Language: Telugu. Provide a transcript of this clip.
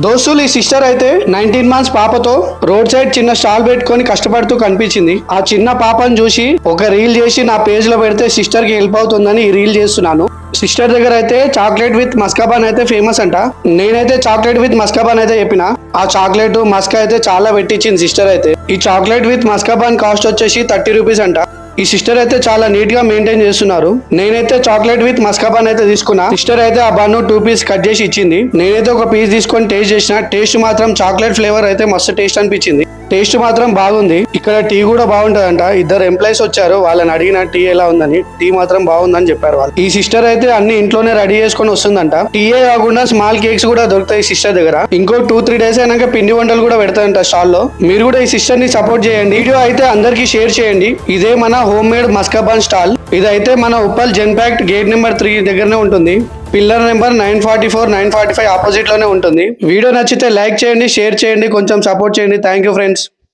దోస్తులు ఈ సిస్టర్ అయితే 19 మంత్స్ పాపతో రోడ్ సైడ్ చిన్న స్టాల్ పెట్టుకొని కష్టపడుతూ కనిపించింది. ఆ చిన్న పాపను చూసి ఒక రీల్ చేసి నా పేజ్ లో పెడితే సిస్టర్ కి హెల్ప్ అవుతుందని ఈ రీల్ చేస్తున్నాను. సిస్టర్ దగ్గర అయితే చాక్లెట్ విత్ మస్కాబాన్ అయితే ఫేమస్ అంట. నేనైతే చాక్లెట్ విత్ మస్కాబాన్ అయితే చెప్పిన. ఆ చాక్లెట్ మస్కా అయితే చాలా పెట్టించింది సిస్టర్ అయితే. ఈ చాక్లెట్ విత్ మస్కాబాన్ కాస్ట్ వచ్చేసి 30 రూపీస్ అంట. ఈ సిస్టర్ అయితే చాలా నీట్ గా మెయింటైన్ చేస్తున్నారు. నేనైతే చాక్లెట్ విత్ మస్కాబాన్ అయితే తీసుకున్నా. సిస్టర్ అయితే ఆ బన్ను 2 పీస్ కట్ చేసి ఇచ్చింది. నేనైతే ఒక పీస్ తీసుకొని టేస్ట్ చేసిన. టేస్ట్ మాత్రం చాక్లెట్ ఫ్లేవర్ అయితే మస్తు టేస్ట్ అనిపించింది. టేస్ట్ మాత్రం బాగుంది. ఇక్కడ టీ కూడా బాగుంటదంట. ఇద్దరు ఎంప్లాయీస్ వచ్చారు, వాళ్ళని అడిగిన టీ ఎలా ఉందని. టీ మాత్రం బాగుందని చెప్పారు వాళ్ళు. ఈ సిస్టర్ అయితే అన్ని ఇంట్లోనే రెడీ చేసుకొని వస్తుందంట. టీయే కాకుండా స్మాల్ కేక్స్ కూడా దొరుకుతాయి సిస్టర్ దగ్గర. ఇంకో 2-3 డేస్ అయినాక పిండి వంటలు కూడా పెడతాయంట స్టాల్ లో. మీరు కూడా ఈ సిస్టర్ ని సపోర్ట్ చేయండి. వీడియో అయితే అందరికి షేర్ చేయండి. ఇదే మన హోమ్ మేడ్ మస్కాబాన్ స్టాల్. ఇదైతే మన ఉప్పల్ జెన్పాక్ట్ గేట్ నెంబర్ 3 దగ్గరనే ఉంటుంది. పిల్లర్ నెంబర్ 944, 945 ఆపోజిట్ లోనే ఉంటుంది. వీడియో నచ్చితే లైక్ చేయండి, షేర్ చేయండి, కొంచెం సపోర్ట్ చేయండి. Thank you friends.